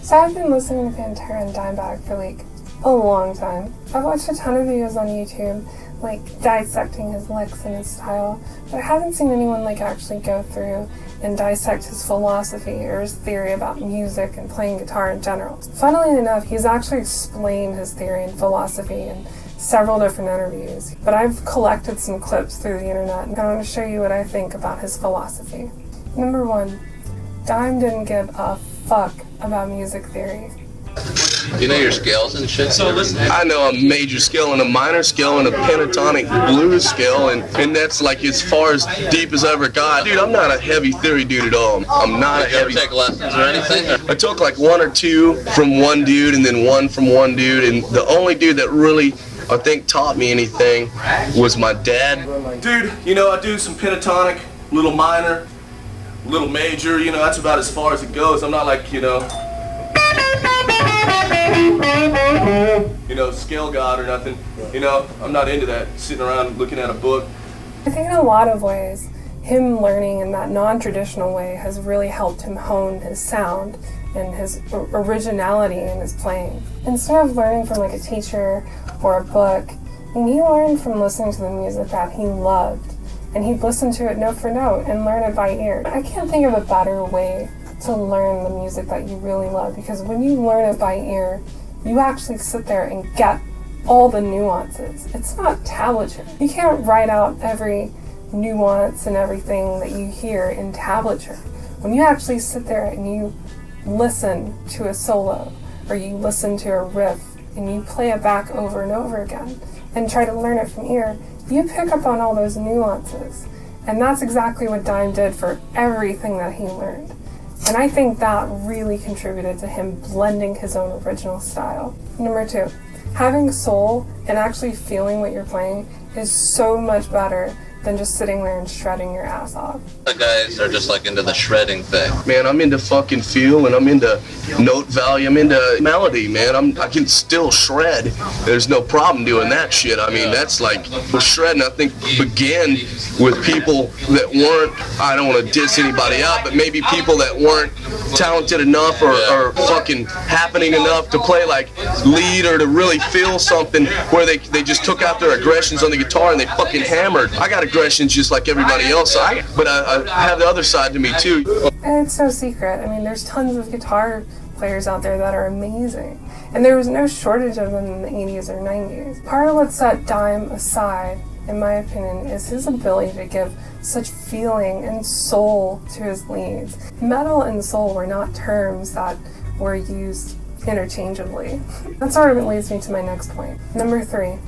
So I've been listening to Pantera and Dimebag for like a long time. I've watched a ton of videos on YouTube, like dissecting his licks and his style, but I haven't seen anyone like actually go through and dissect his philosophy or his theory about music and playing guitar in general. Funnily enough, he's actually explained his theory and philosophy in several different interviews, but I've collected some clips through the internet and I want to show you what I think about his philosophy. Number 1, Dime didn't give a fuck about music theory. You know your scales and shit? So listen, I know a major scale and a minor scale and a pentatonic blues scale, and that's like as far as deep as I ever got. Dude, I'm not a heavy theory dude at all. I'm not a heavy... Did you ever take lessons or anything? I took like 1 or 2 from one dude and then 1 from one dude, and the only dude that really, I think, taught me anything was my dad. dude, you know, I do some pentatonic, little minor, little major, you know, that's about as far as it goes. I'm not like, you know, scale god or nothing. You know, I'm not into that, sitting around looking at a book. I think in a lot of ways, him learning in that non-traditional way has really helped him hone his sound and his originality in his playing. Instead of learning from like a teacher or a book, he learned from listening to the music that he loved, and he'd listen to it note for note and learn it by ear. I can't think of a better way to learn the music that you really love, because when you learn it by ear, you actually sit there and get all the nuances. It's not tablature. You can't write out every nuance and everything that you hear in tablature. When you actually sit there and you listen to a solo, or you listen to a riff, and you play it back over and over again, and try to learn it from ear, you pick up on all those nuances. And that's exactly what Dime did for everything that he learned. And I think that really contributed to him blending his own original style. Number 2, having soul and actually feeling what you're playing is so much better than just sitting there and shredding your ass off. The guys are just like into the shredding thing. Man, I'm into fucking feel, and I'm into note value, I'm into melody, man. I can still shred. There's no problem doing that shit. I mean, that's like, the shredding, I think, began with people that weren't, I don't want to diss anybody out, but maybe people that weren't talented enough or fucking happening enough to play like lead or to really feel something, where they just took out their aggressions on the guitar and they fucking hammered. I got aggressions just like everybody else, but I have the other side to me too. And it's no secret. I mean, there's tons of guitar players out there that are amazing, and there was no shortage of them in the 80s or 90s. Part of what set Dime aside, in my opinion, is his ability to give such feeling and soul to his leads. Metal and soul were not terms that were used interchangeably. That sort of leads me to my next point. Number 3,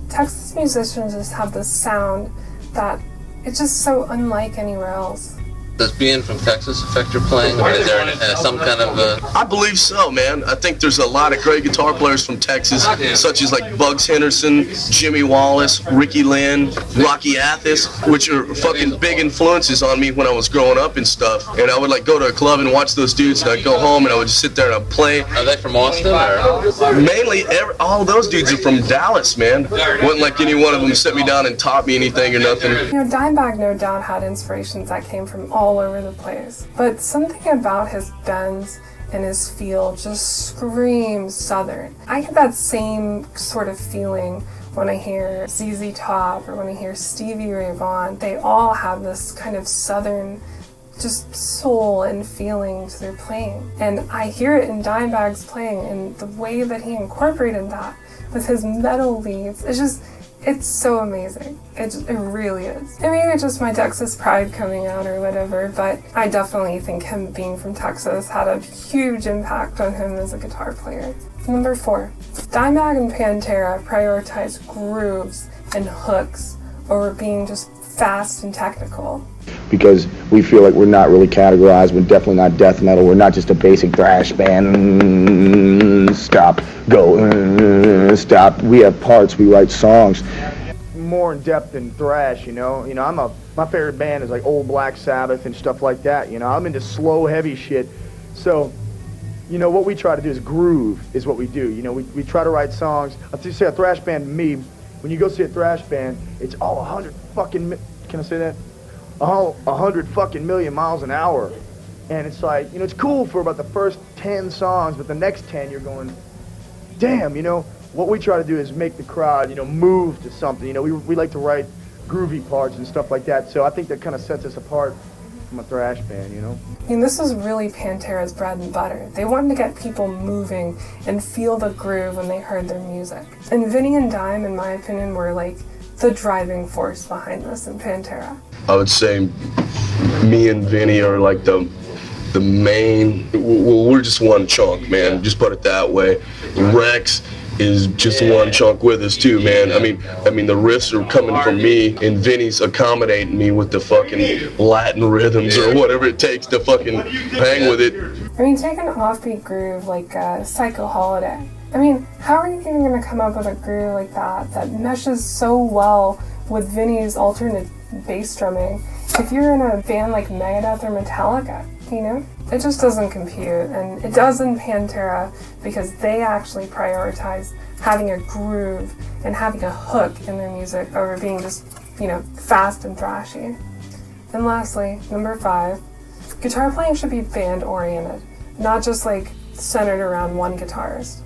Texas musicians just have this sound that it's just so unlike anywhere else. Does being from Texas affect your playing, or is there some kind of I believe so, man. I think there's a lot of great guitar players from Texas, such as like Bugs Henderson, Jimmy Wallace, Ricky Lynn, Rocky Athis, which are fucking big influences on me when I was growing up and stuff. And I would like go to a club and watch those dudes, and I'd go home and I would just sit there and I'd play. Are they from Austin, or? Mainly, all those dudes are from Dallas, man. Wasn't like any one of them set me down and taught me anything or nothing. You know, Dimebag no doubt had inspirations that came from all over the place, but something about his bends and his feel just screams Southern. I get that same sort of feeling when I hear ZZ Top or when I hear Stevie Ray Vaughan. They all have this kind of Southern just soul and feeling to their playing, and I hear it in Dimebag's playing, and the way that he incorporated that with his metal leads, it's so amazing. It really is. And maybe it's just my Texas pride coming out or whatever, but I definitely think him being from Texas had a huge impact on him as a guitar player. Number 4, Dimebag and Pantera prioritize grooves and hooks over being just fast and technical. Because we feel like we're not really categorized, we're definitely not death metal, we're not just a basic thrash band, stop, go, stop. We have parts, we write songs. More in depth than thrash, you know, my favorite band is like old Black Sabbath and stuff like that, you know, I'm into slow, heavy shit, so, you know, what we try to do is groove, is what we do, you know, we try to write songs. I'll just say a thrash band, me, when you go see a thrash band, it's all 100 fucking, can I say that? 100 fucking million miles an hour. And it's like, you know, it's cool for about the first 10 songs, but the next 10 you're going, damn, you know, what we try to do is make the crowd, you know, move to something. You know, we like to write groovy parts and stuff like that, so I think that kind of sets us apart from a thrash band, you know? I mean, this was really Pantera's bread and butter. They wanted to get people moving and feel the groove when they heard their music. And Vinny and Dime, in my opinion, were like the driving force behind this in Pantera. I would say me and Vinny are like the main, well, we're just one chunk, man, just put it that way. Rex is just one chunk with us too, man. I mean the riffs are coming from me, and Vinny's accommodating me with the fucking Latin rhythms or whatever it takes to fucking hang with it. I mean, take an offbeat groove like Psycho Holiday. I mean, how are you even going to come up with a groove like that meshes so well with Vinny's alternate bass drumming if you're in a band like Megadeth or Metallica, you know? It just doesn't compute, and it does in Pantera because they actually prioritize having a groove and having a hook in their music over being just, you know, fast and thrashy. And lastly, number 5, guitar playing should be band-oriented, not just like centered around one guitarist.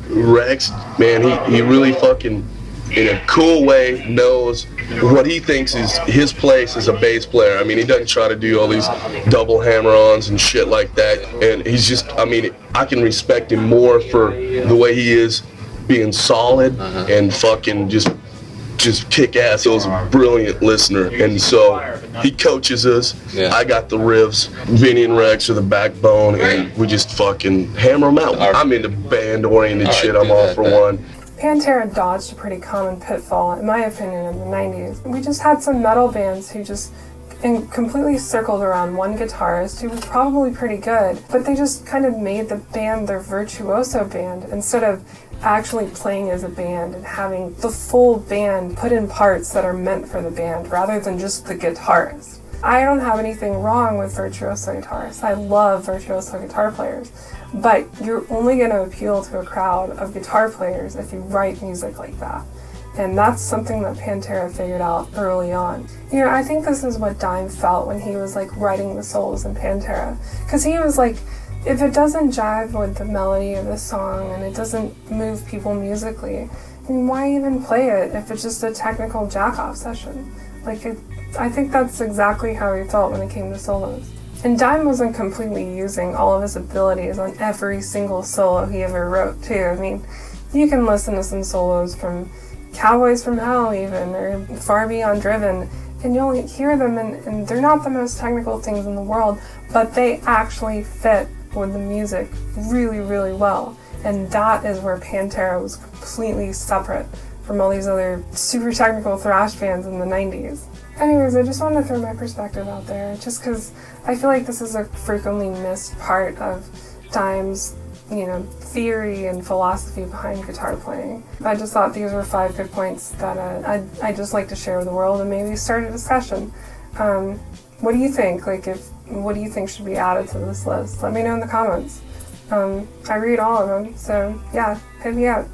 Rex, man, he really fucking, in a cool way, knows what he thinks is his place as a bass player. I mean, he doesn't try to do all these double hammer-ons and shit like that. And he's just, I mean, I can respect him more for the way he is being solid and fucking just kick ass. He was a brilliant listener. And so he coaches us. Yeah. I got the riffs. Vinny and Rex are the backbone, and we just fucking hammer them out. I'm into band-oriented shit. I'm all for one. Pantera dodged a pretty common pitfall, in my opinion, in the 90s. We just had some metal bands who just completely circled around one guitarist who was probably pretty good, but they just kind of made the band their virtuoso band instead of actually playing as a band and having the full band put in parts that are meant for the band rather than just the guitarist. I don't have anything wrong with virtuoso guitarists. I love virtuoso guitar players. But you're only going to appeal to a crowd of guitar players if you write music like that. And that's something that Pantera figured out early on. You know, I think this is what Dime felt when he was like writing the solos in Pantera. Because he was like, if it doesn't jive with the melody of the song and it doesn't move people musically, then why even play it if it's just a technical jack-off session? I think that's exactly how he felt when it came to solos. And Dime wasn't completely using all of his abilities on every single solo he ever wrote, too. I mean, you can listen to some solos from Cowboys from Hell, even, or Far Beyond Driven, and you'll hear them, and they're not the most technical things in the world, but they actually fit with the music really, really well. And that is where Pantera was completely separate from all these other super technical thrash bands in the 90s. Anyways, I just wanted to throw my perspective out there, just because I feel like this is a frequently missed part of Dime's, you know, theory and philosophy behind guitar playing. I just thought these were 5 good points that I'd just like to share with the world and maybe start a discussion. What do you think? What do you think should be added to this list? Let me know in the comments. I read all of them, so yeah, hit me up.